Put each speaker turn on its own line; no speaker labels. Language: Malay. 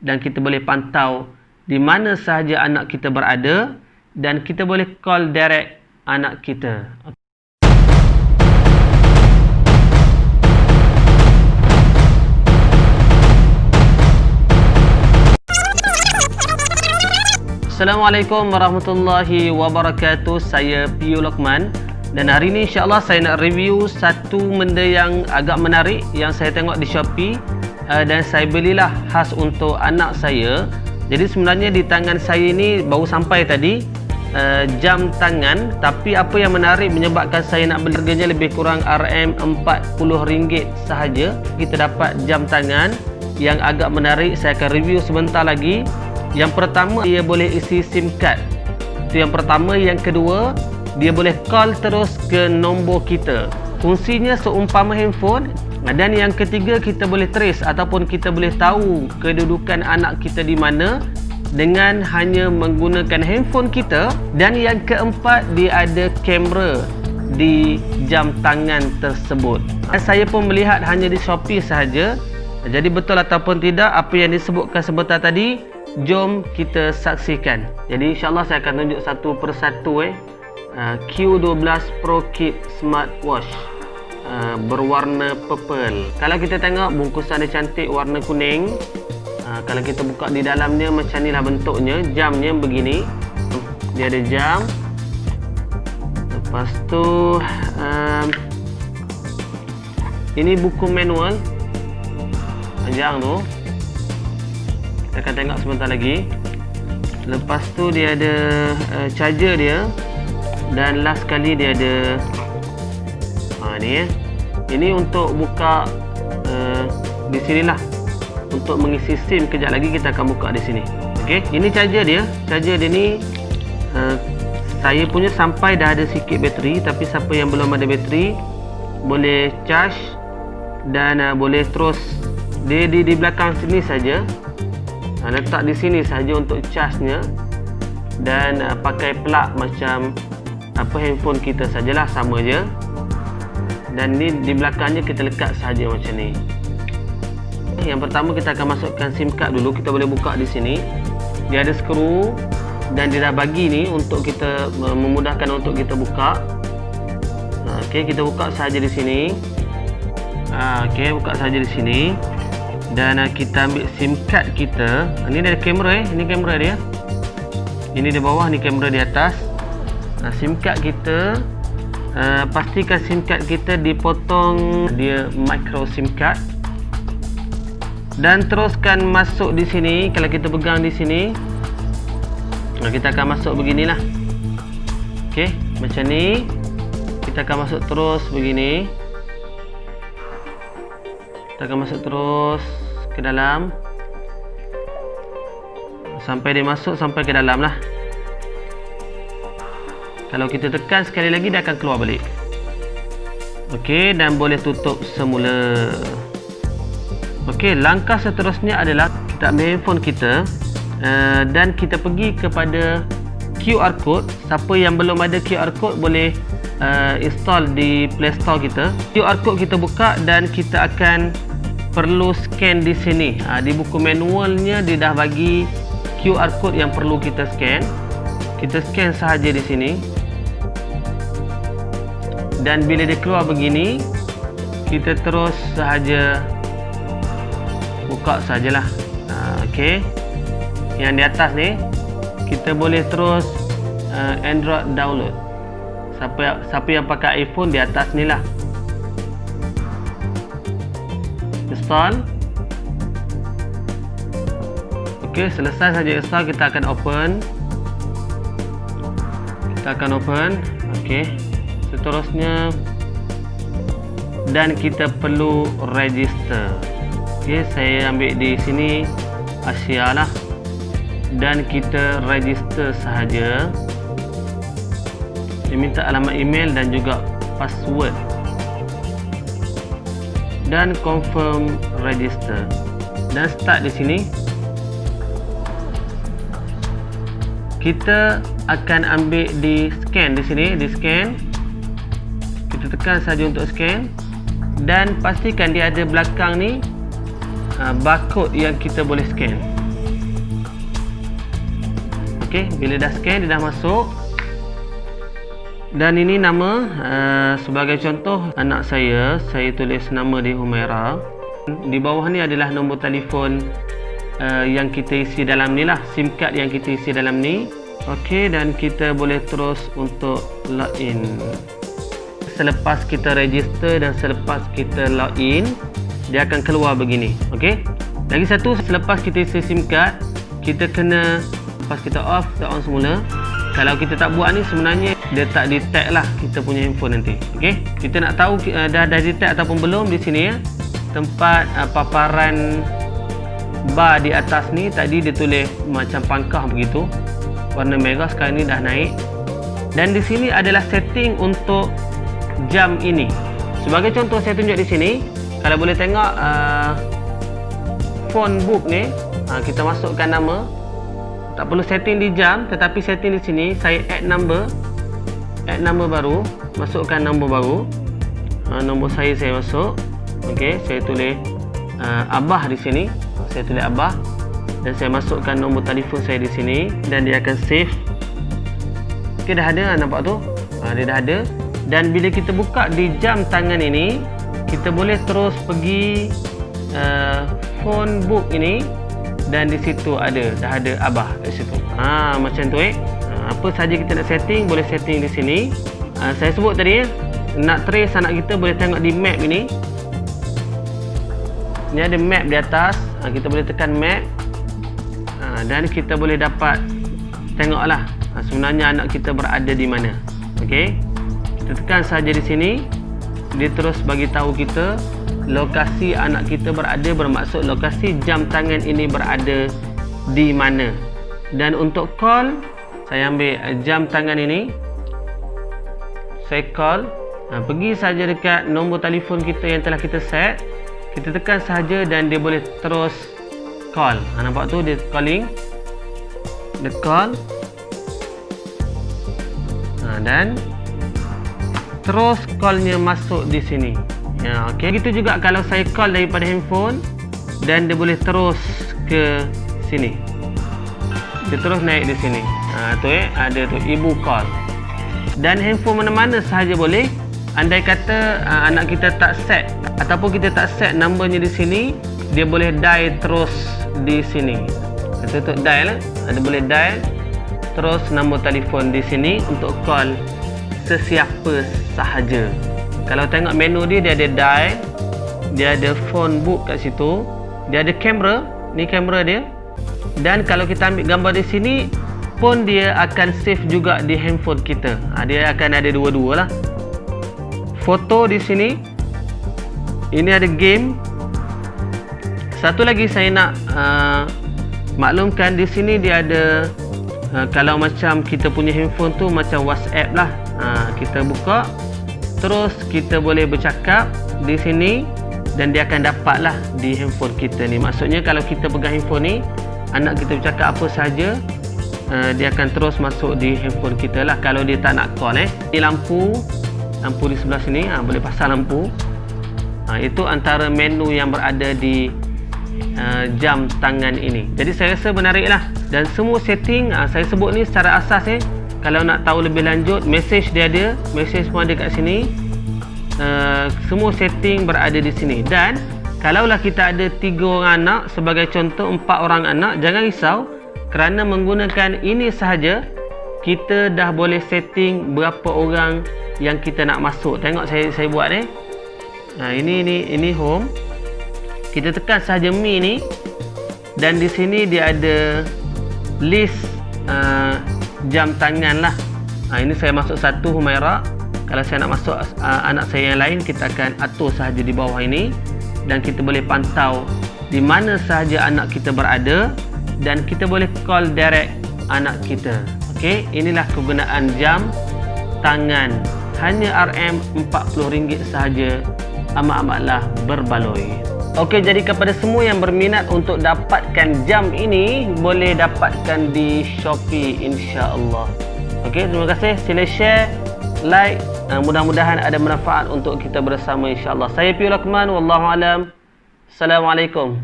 dan kita boleh pantau di mana sahaja anak kita berada dan kita boleh call direct anak kita. Assalamualaikum warahmatullahi wabarakatuh. Saya Pio Lokman dan hari ini insyaAllah saya nak review satu benda yang agak menarik yang saya tengok di Shopee dan saya belilah khas untuk anak saya. Jadi sebenarnya di tangan saya ini baru sampai tadi jam tangan, tapi apa yang menarik menyebabkan saya nak beli, harganya lebih kurang RM40 sahaja. Kita dapat jam tangan yang agak menarik. Saya akan review sebentar lagi. Yang pertama, dia boleh isi SIM card. Itu yang pertama. Yang kedua, dia boleh call terus ke nombor kita. Fungsinya seumpama handphone. Dan yang ketiga, kita boleh trace ataupun kita boleh tahu kedudukan anak kita di mana dengan hanya menggunakan handphone kita. Dan yang keempat, dia ada kamera di jam tangan tersebut. Saya pun melihat hanya di Shopee sahaja. Jadi betul ataupun tidak apa yang disebutkan sebentar tadi, jom kita saksikan. Jadi insyaAllah saya akan tunjuk satu persatu Q12 Pro Kit Smartwatch berwarna purple. Kalau kita tengok bungkusan dia cantik warna kuning. Kalau kita buka di dalamnya macam ni lah bentuknya. Jamnya begini. Dia ada jam. Lepas tu ini buku manual. Panjang tu. Kita akan tengok sebentar lagi. Lepas tu dia ada charger dia. Dan last sekali dia ada ni ini untuk buka di sinilah, untuk mengisi SIM. Kejap lagi kita akan buka di sini. Okey, ini charger dia. Charger dia ni saya punya sampai dah ada sikit bateri, tapi siapa yang belum ada bateri boleh charge dan boleh terus. Dia di belakang sini saja. Letak di sini saja untuk charge-nya dan pakai plug macam apa handphone kita sajalah, sama je. Dan ni di belakangnya kita lekat saja macam ni. Yang pertama kita akan masukkan SIM card dulu. Kita boleh buka di sini. Dia ada skru dan dia dah bagi ni untuk kita memudahkan untuk kita buka. Okey, kita buka saja di sini. Okey, buka saja di sini. Dan kita ambil SIM card kita. Ini ada kamera ini kamera dia. Ini di bawah, ni kamera di atas. SIM card kita, pastikan SIM card kita dipotong, dia micro SIM card. Dan teruskan masuk di sini. Kalau kita pegang di sini, kita akan masuk beginilah. Okey, macam ni. Kita akan masuk terus begini. Kita akan masuk terus ke dalam sampai dia masuk sampai ke dalam lah. Kalau kita tekan sekali lagi, dia akan keluar balik. Okey, dan boleh tutup semula. Okey, langkah seterusnya adalah kita ambil handphone kita dan kita pergi kepada QR code. Siapa yang belum ada QR code boleh install di Play Store kita. QR code kita buka dan kita akan perlu scan di sini. Di buku manualnya dia dah bagi QR code yang perlu kita scan. Kita scan sahaja di sini. Dan bila dia keluar begini, kita terus sahaja buka sajalah. Okey. Yang di atas ni kita boleh terus Android download. Siapa yang pakai iPhone, di atas ni lah. Install. Okey, selesai saja install, kita akan open. Okey. Seterusnya, dan kita perlu register. Okey, saya ambil di sini Asia lah. Dan kita register sahaja. Dia minta alamat email dan juga password. Dan confirm register. Dan start di sini. Kita akan ambil di scan di sini, di scan. Kita tekan saja untuk scan dan pastikan dia ada belakang ni barcode yang kita boleh scan. Okey, bila dah scan dia dah masuk. Dan ini nama, sebagai contoh anak saya tulis nama dia Humaira. Di bawah ni adalah nombor telefon yang kita isi dalam ni lah, SIM card yang kita isi dalam ni. Okey, dan kita boleh terus untuk login. Selepas kita register dan selepas kita login, dia akan keluar begini. Okey, lagi satu, selepas kita isi SIM card, kita kena, lepas kita off, kita on semula. Kalau kita tak buat ni, sebenarnya dia tak detect lah kita punya handphone nanti. Okey, kita nak tahu dah detect ataupun belum. Di sini ya, tempat paparan bar di atas ni, tadi dia tulis macam pangkah begitu, warna merah, sekarang ni dah naik. Dan di sini adalah setting untuk jam ini. Sebagai contoh saya tunjuk di sini, kalau boleh tengok phone book ni, kita masukkan nama. Tak perlu setting di jam, tetapi setting di sini saya add number baru, masukkan nombor baru. Nombor saya masuk. Okey, saya tulis Abah di sini. Saya tulis Abah dan saya masukkan nombor telefon saya di sini dan dia akan save. Okey, dah ada, nampak tu? Dia dah ada. Dan bila kita buka di jam tangan ini, kita boleh terus pergi phone book ini. Dan di situ dah ada Abah kat situ. Macam tu apa saja kita nak setting, boleh setting di sini. Saya sebut tadi nak trace anak kita, boleh tengok di map ini. Ni ada map di atas. Kita boleh tekan map. Dan kita boleh dapat tengoklah sebenarnya anak kita berada di mana. Okey. Kita tekan saja di sini. Dia terus bagi tahu kita lokasi anak kita berada, bermaksud lokasi jam tangan ini berada di mana. Dan untuk call, saya ambil jam tangan ini, saya call. Pergi saja dekat nombor telefon kita yang telah kita set, kita tekan saja dan dia boleh terus call. Nampak tu, dia calling, dia call, dan terus callnya masuk di sini. Okey, begitu juga kalau saya call daripada handphone dan dia boleh terus ke sini. Dia terus naik di sini. Tu ada tu ibu call. Dan handphone mana-mana sahaja boleh. Andai kata anak kita tak set ataupun kita tak set numbernya di sini, dia boleh dial terus di sini. Kita tutup dial, ada boleh dial terus nombor telefon di sini untuk call sesiapa sahaja. Kalau tengok menu dia ada dial, dia ada phone book kat situ, dia ada kamera, ni kamera dia. Dan kalau kita ambil gambar di sini pun dia akan save juga di handphone kita. Dia akan ada dua-dua lah. Foto di sini. Ini ada game. Satu lagi saya nak maklumkan, di sini dia ada kalau macam kita punya handphone tu macam WhatsApp lah. Kita buka, terus kita boleh bercakap di sini dan dia akan dapatlah di handphone kita ni. Maksudnya kalau kita pegang handphone ni, anak kita bercakap apa saja, dia akan terus masuk di handphone kita lah. Kalau dia tak nak call Ini lampu di sebelah sini, boleh pasang lampu. Itu antara menu yang berada di jam tangan ini. Jadi saya rasa menarik lah. Dan semua setting saya sebut ni secara asas Kalau nak tahu lebih lanjut, message dia ada, message pun ada kat sini. Semua setting berada di sini. Dan kalaulah kita ada 3 orang anak, sebagai contoh 4 orang anak, jangan risau, kerana menggunakan ini sahaja kita dah boleh setting berapa orang yang kita nak masuk. Tengok saya buat ini home. Kita tekan sahaja mi ni dan di sini dia ada list jam tangan lah. Ini saya masuk satu Humaira. Kalau saya nak masuk anak saya yang lain, kita akan atur sahaja di bawah ini dan kita boleh pantau di mana sahaja anak kita berada dan kita boleh call direct anak kita. Okey, inilah kegunaan jam tangan. Hanya RM40 sahaja, amat-amatlah berbaloi. Okey, jadi kepada semua yang berminat untuk dapatkan jam ini, boleh dapatkan di Shopee insya-Allah. Okey, terima kasih. Sila share, like, mudah-mudahan ada manfaat untuk kita bersama insya-Allah. Saya Piyu Luqman, wallahu alam. Assalamualaikum.